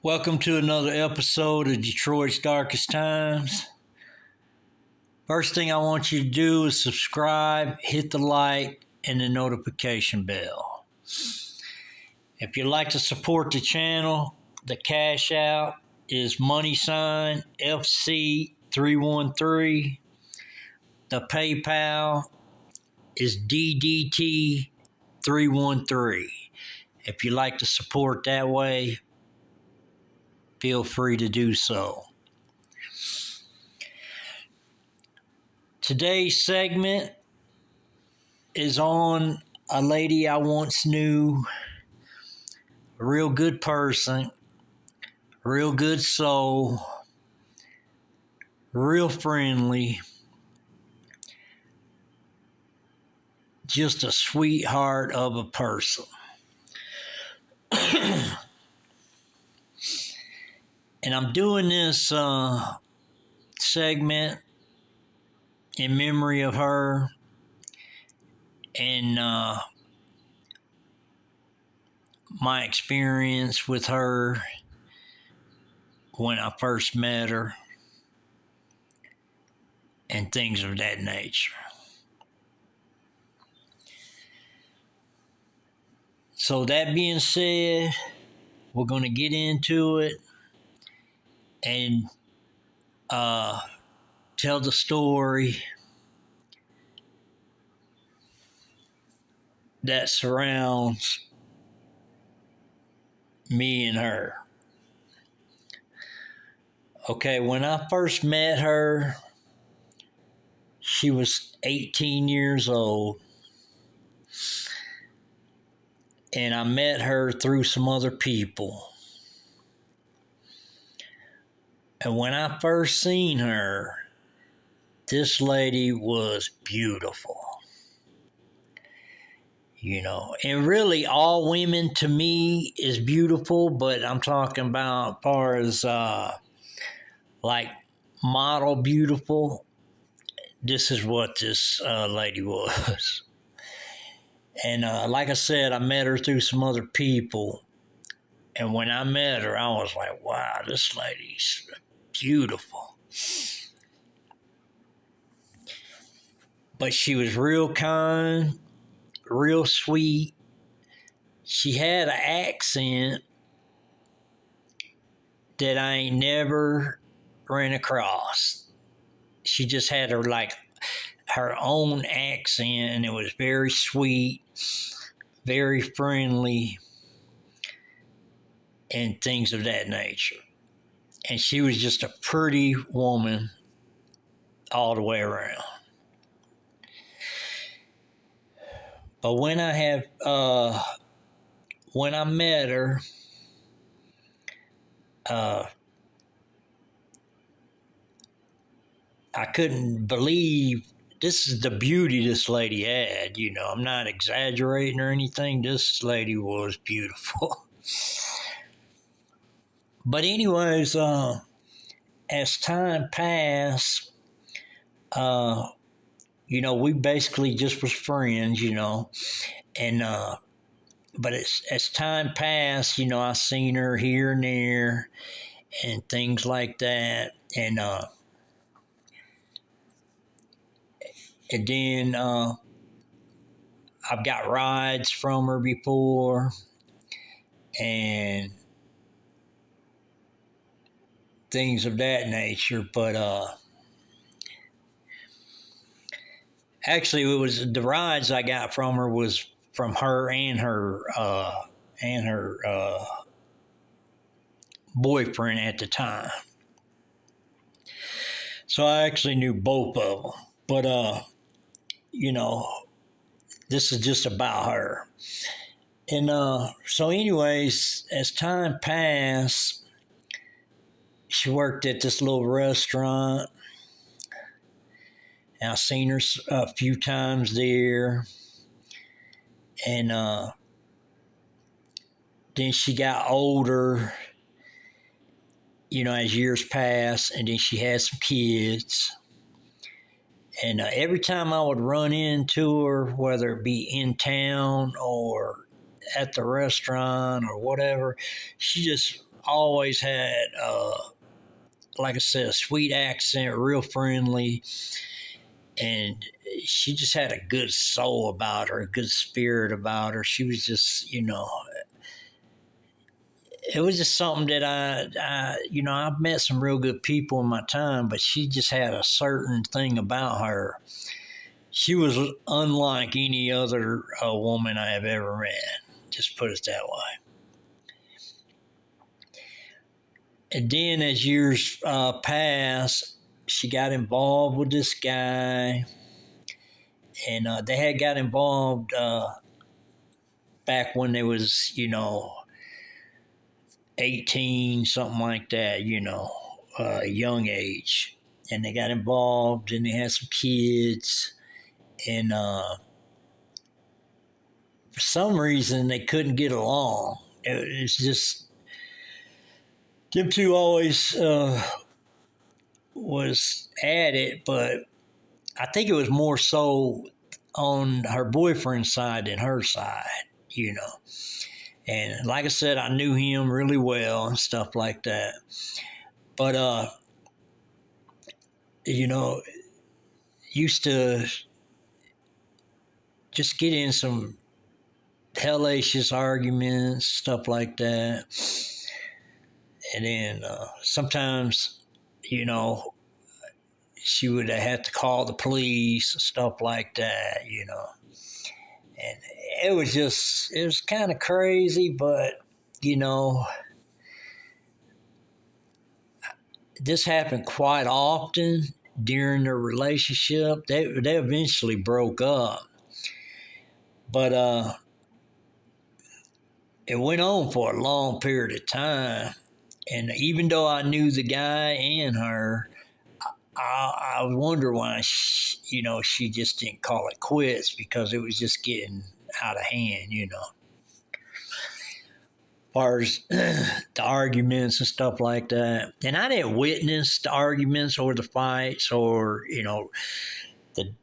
Welcome to another episode of Detroit's Darkest Times. First thing I want you to do is subscribe, hit the like, and the notification bell. If you'd like to support the channel, the cash out is $FC313. The PayPal is DDT313. If you'd like to support that way, feel free to do so. Today's segment is on a lady I once knew, a real good person, real good soul, real friendly, just a sweetheart of a person. And I'm doing this segment in memory of her and my experience with her when I first met her and things of that nature. So that being said, we're going to get into it and tell the story that surrounds me and her. Okay, when I first met her, she was 18 years old. And I met her through some other people. And when I first seen her, this lady was beautiful. You know, and really all women to me is beautiful, but I'm talking about as far as like model beautiful, this is what this lady was. And like I said, I met her through some other people. And when I met her, I was like, wow, this lady's beautiful. But she was real kind, real sweet. She had an accent that I ain't never ran across. She just had her own accent, and it was very sweet, very friendly, and things of that nature. And she was just a pretty woman all the way around. But when I met her, I couldn't believe this is the beauty this lady had. You know, I'm not exaggerating or anything. This lady was beautiful. But anyways, as time passed, we basically just was friends, and but as time passed, I seen her here and there and things like that, and then I've got rides from her before and things of that nature, but actually, it was the rides I got from her was from her and her boyfriend at the time. So I actually knew both of them. But this is just about her. And so, anyways, as time passed, she worked at this little restaurant. And I've seen her a few times there. And then she got older, as years passed, and then she had some kids. And every time I would run into her, whether it be in town or at the restaurant or whatever, she just always had, like I said, a sweet accent, real friendly, and she just had a good soul about her, a good spirit about her. She was just, it was just something that I've met some real good people in my time, but she just had a certain thing about her. She was unlike any other woman I have ever met. Just put it that way. And then as years passed, she got involved with this guy, and they had got involved back when they was, 18, something like that, young age. And they got involved and they had some kids. And for some reason, they couldn't get along. It's just, them two always was at it, but I think it was more so on her boyfriend's side than her side. And like I said, I knew him really well and stuff like that. But used to just get in some hellacious arguments, stuff like that. And then sometimes, she would have to call the police and stuff like that. And it was kind of crazy, but, this happened quite often during their relationship. They eventually broke up. But it went on for a long period of time. And even though I knew the guy and her, I wonder why, she just didn't call it quits, because it was just getting out of hand. As far as the arguments and stuff like that. And I didn't witness the arguments or the fights or, the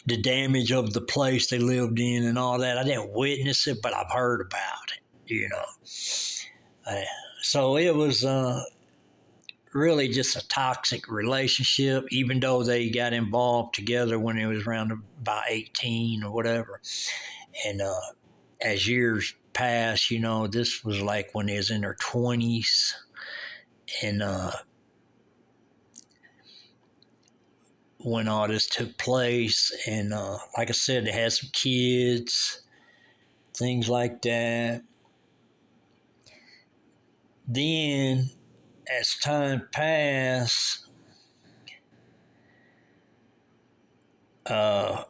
the damage of the place they lived in and all that. I didn't witness it, but I've heard about it. So it was really just a toxic relationship, even though they got involved together when it was around about 18 or whatever. And as years passed, this was like when they was in their 20s. And when all this took place, and like I said, they had some kids, things like that. Then, as time passed, her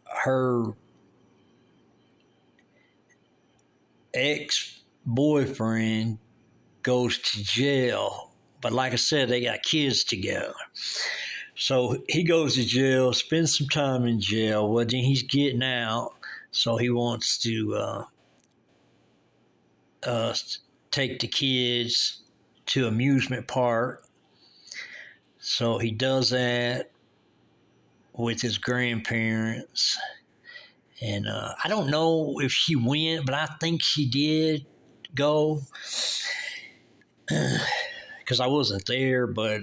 ex-boyfriend goes to jail. But like I said, they got kids together. So he goes to jail, spends some time in jail. Well, then he's getting out, so he wants to take the kids to amusement park. So he does that with his grandparents. And I don't know if she went, but I think she did go, because I wasn't there. But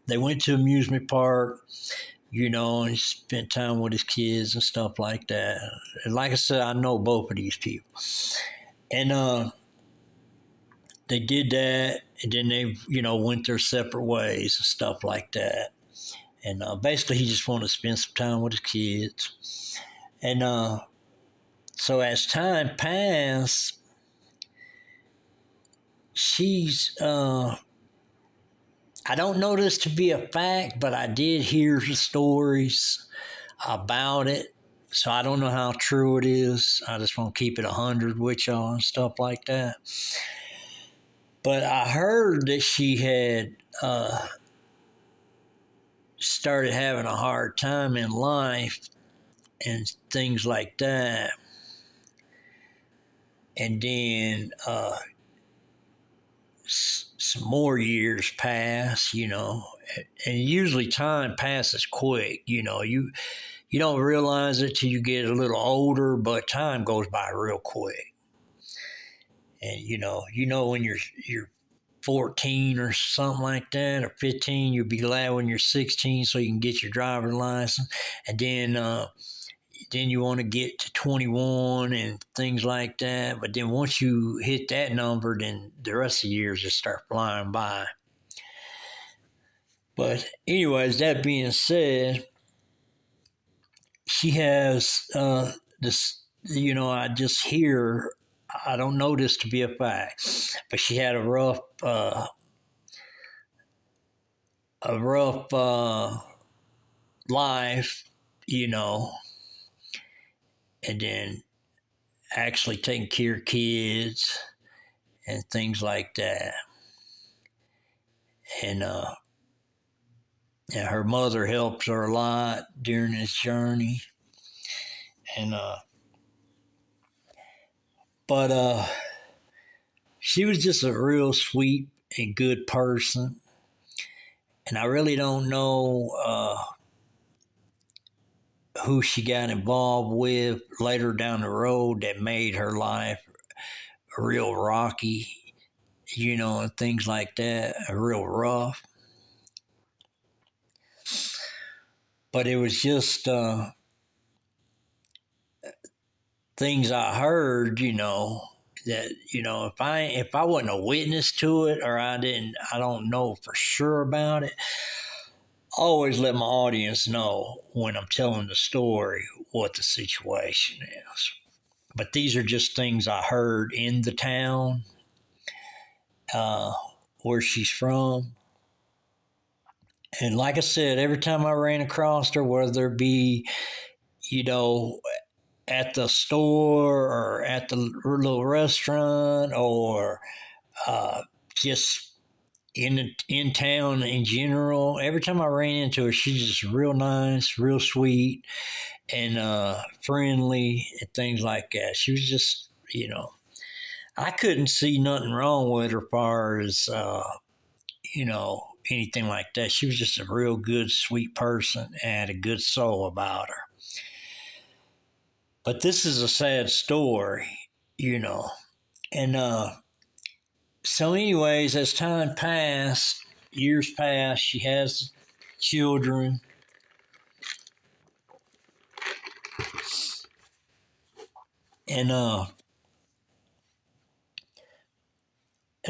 they went to amusement park, and he spent time with his kids and stuff like that. And like I said, I know both of these people. And they did that, and then they, went their separate ways and stuff like that. And basically, he just wanted to spend some time with his kids. And so as time passed, she's, I don't know this to be a fact, but I did hear the stories about it. So I don't know how true it is. I just want to keep it 100 with y'all and stuff like that. But I heard that she had started having a hard time in life and things like that. And then some more years pass, and usually time passes quick. You don't realize it till you get a little older, but time goes by real quick. And when you're 14 or something like that, or 15, you'll be glad when you're 16 so you can get your driver's license. And then you want to get to 21 and things like that. But then once you hit that number, then the rest of the years just start flying by. But anyways, that being said, she has this, I just hear, I don't know this to be a fact, but she had a rough life, and then actually taking care of kids and things like that. And her mother helps her a lot during this journey. And but she was just a real sweet and good person. And I really don't know who she got involved with later down the road that made her life real rocky, and things like that, real rough. But it was just things I heard, that if I wasn't a witness to it, or I don't know for sure about it. I always let my audience know when I'm telling the story what the situation is. But these are just things I heard in the town uh, where she's from. And like I said, every time I ran across her, whether it be, you know, at the store or at the little restaurant, or just in town in general, every time I ran into her, she's just real nice, real sweet, and friendly, and things like that. She was just, I couldn't see nothing wrong with her as far as, anything like that. She was just a real good, sweet person and had a good soul about her. But this is a sad story, you know. And so, anyways, as time passed, years passed, she has children. And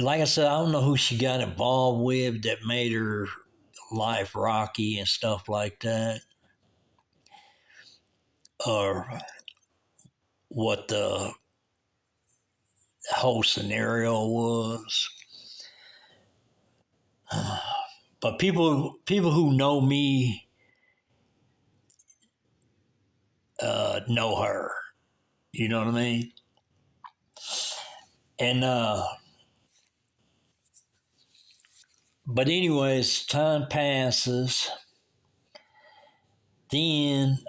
like I said, I don't know who she got involved with that made her life rocky and stuff like that, or what the whole scenario was. But people who know me know her. You know what I mean? And but anyways, time passes. Then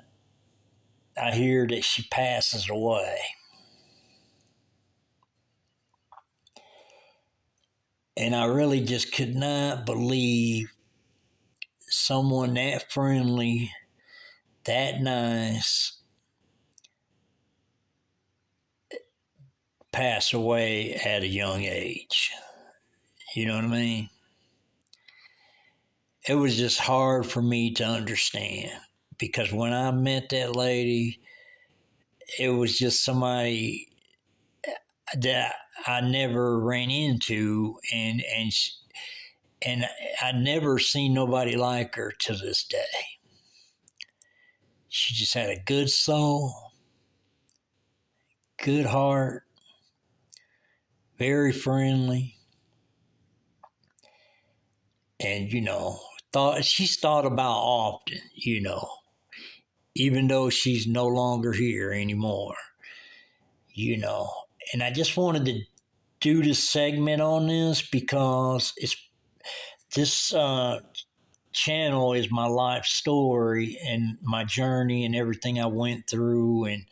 I hear that she passes away. And I really just could not believe someone that friendly, that nice, pass away at a young age. You know what I mean? It was just hard for me to understand, because when I met that lady, it was just somebody that I never ran into, and I never seen nobody like her to this day. She just had a good soul, good heart, very friendly, and she's thought about often, even though she's no longer here anymore, you know. And I just wanted to do this segment on this because this channel is my life story and my journey and everything I went through and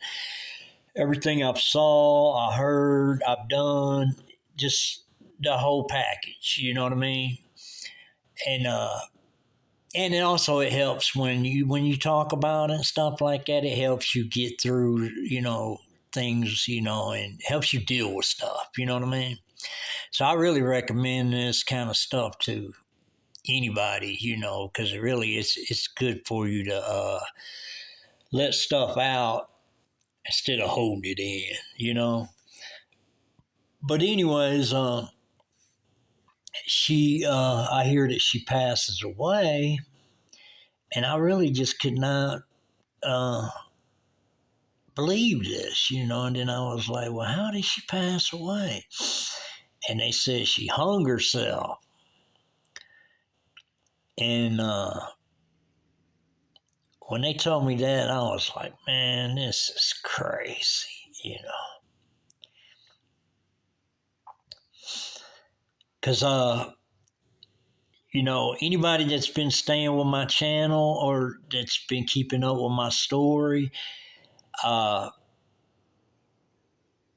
everything I've saw, I heard, I've done, just the whole package. You know what I mean? And and it also, it helps when you talk about it and stuff like that. It helps you get through, things, and helps you deal with stuff. You know what I mean? So I really recommend this kind of stuff to anybody, because it really it's good for you to let stuff out instead of holding it in. But anyways, I hear that she passes away, and I really just could not uh, believe this, And then I was like, well, how did she pass away? And they said she hung herself, and when they told me that, I was like, man, this is crazy. Because anybody that's been staying with my channel or that's been keeping up with my story, uh,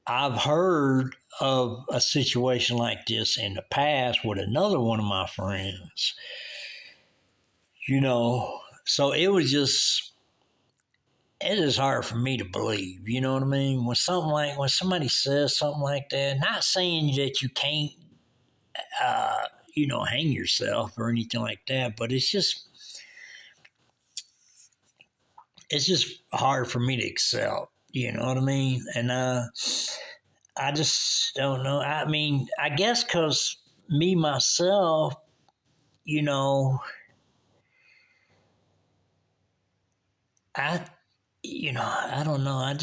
I've heard of a situation like this in the past with another one of my friends. So it is hard for me to believe. You know what I mean? When somebody says something like that, not saying that you can't, uh, hang yourself or anything like that, but it's just hard for me to accept. You know what I mean? And I just don't know. I mean, I guess because me myself, you know, I, I don't know.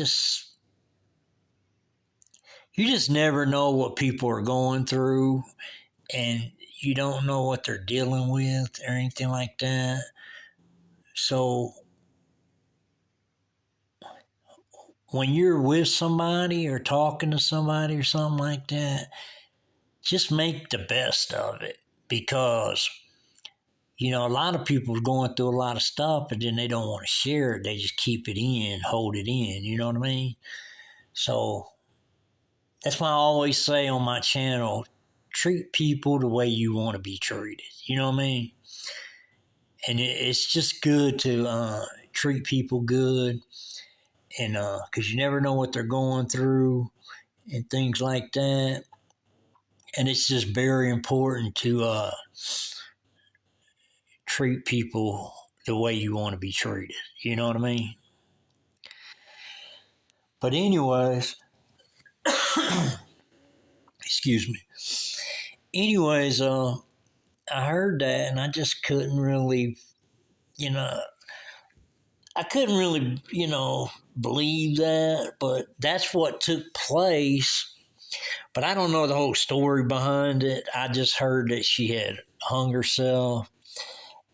You just never know what people are going through, and you don't know what they're dealing with or anything like that. So when you're with somebody or talking to somebody or something like that, just make the best of it because a lot of people are going through a lot of stuff, but then they don't want to share it. They just keep it in, hold it in. You know what I mean? So that's why I always say on my channel, treat people the way you want to be treated. You know what I mean? And it's just good to treat people good, and because you never know what they're going through and things like that. And it's just very important to treat people the way you want to be treated. You know what I mean? But anyways, excuse me. Anyways, I heard that and I just couldn't really, you know, I couldn't really, believe that, but that's what took place. But I don't know the whole story behind it. I just heard that she had hung herself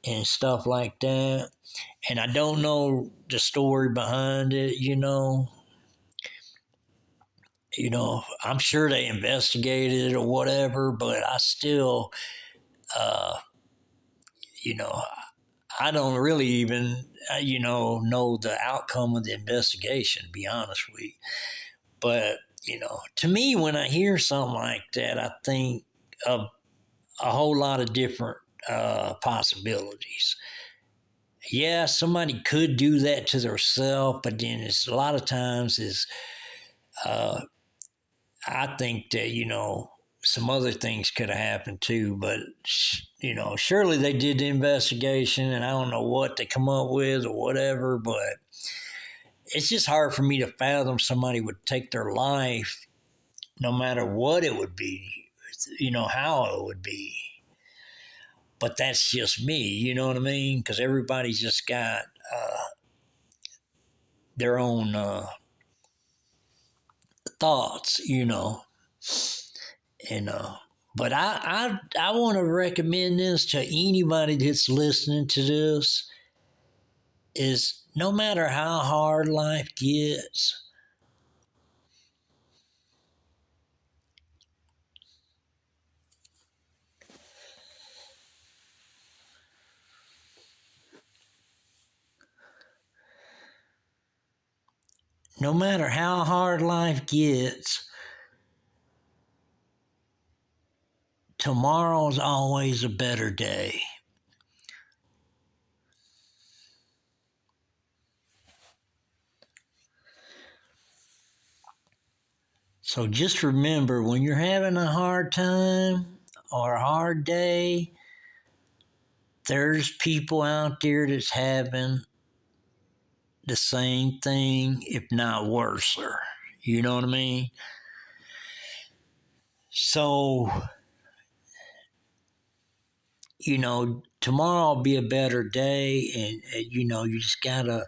and stuff like that. And I don't know the story behind it. I'm sure they investigated it or whatever, but I still, uh, you know, I don't really even, know the outcome of the investigation, to be honest with you. But, to me, when I hear something like that, I think of a whole lot of different possibilities. Yeah, somebody could do that to themselves, but then it's a lot of times uh, I think that, some other things could have happened too, but, surely they did the investigation and I don't know what they come up with or whatever, but it's just hard for me to fathom somebody would take their life no matter what it would be, how it would be. But that's just me, you know what I mean? Because everybody's just got their own thoughts, and but I want to recommend this to anybody that's listening to this is no matter how hard life gets, no matter how hard life gets, tomorrow's always a better day. So just remember, when you're having a hard time or a hard day, there's people out there that's having the same thing, if not worse. You know what I mean? So, tomorrow will be a better day, and you just gotta,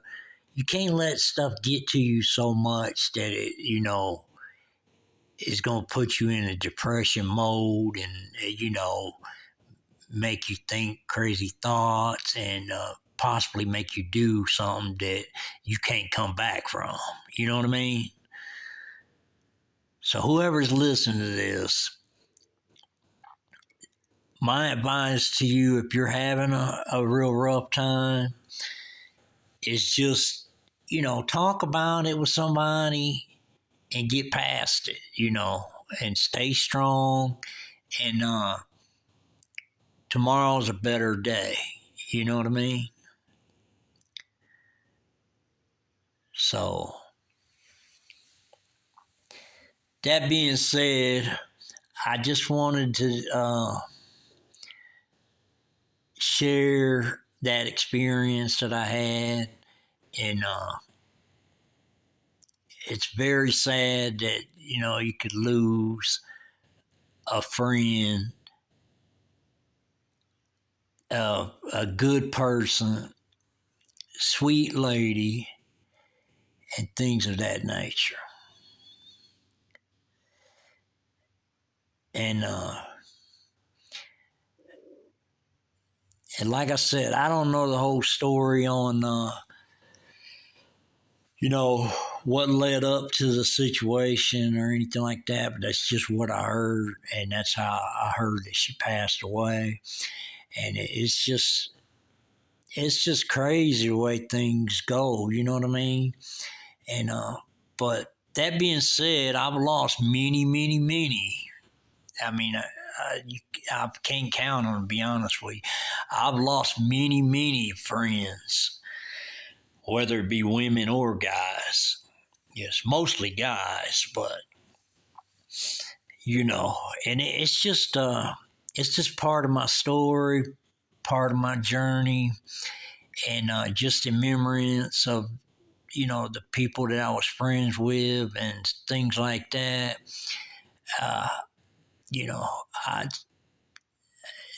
you can't let stuff get to you so much that it, is gonna put you in a depression mode and, make you think crazy thoughts and possibly make you do something that you can't come back from. You know what I mean? So, whoever's listening to this, my advice to you, if you're having a real rough time, is just, talk about it with somebody and get past it, and stay strong. And tomorrow's a better day. You know what I mean? So, that being said, I just wanted to share that experience that I had. And it's very sad that, you could lose a friend, a good person, sweet lady, and things of that nature. And and like I said, I don't know the whole story on what led up to the situation or anything like that, but that's just what I heard, and that's how I heard that she passed away. And it's just crazy the way things go. You know what I mean? And but that being said, I've lost many, many, many. I mean, I can't count on, to be honest with you. I've lost many, many friends, whether it be women or guys. Yes, mostly guys, but and it's just part of my story, part of my journey, and just in remembrance of the people that I was friends with and things like that. Uh, you know,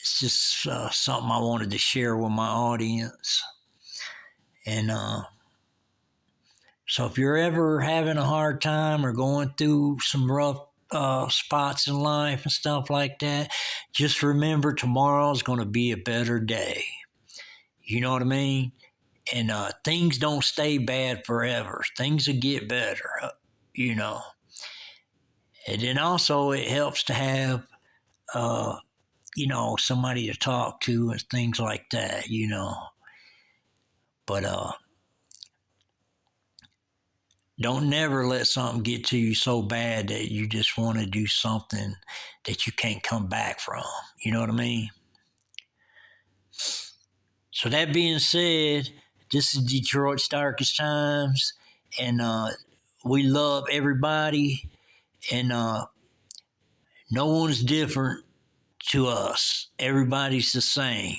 it's just something I wanted to share with my audience. And so if you're ever having a hard time or going through some rough spots in life and stuff like that, just remember tomorrow's going to be a better day. You know what I mean? And things don't stay bad forever. Things will get better, you know. And then also it helps to have, somebody to talk to and things like that. But don't never let something get to you so bad that you just want to do something that you can't come back from. You know what I mean? So that being said, this is Detroit's Darkest Times, and we love everybody, and no one's different to us. Everybody's the same.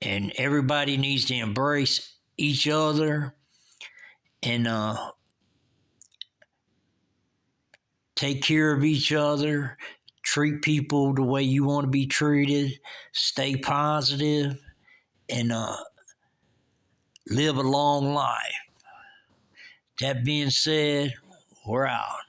And everybody needs to embrace each other and take care of each other, treat people the way you want to be treated, stay positive, and live a long life. That being said, we're out.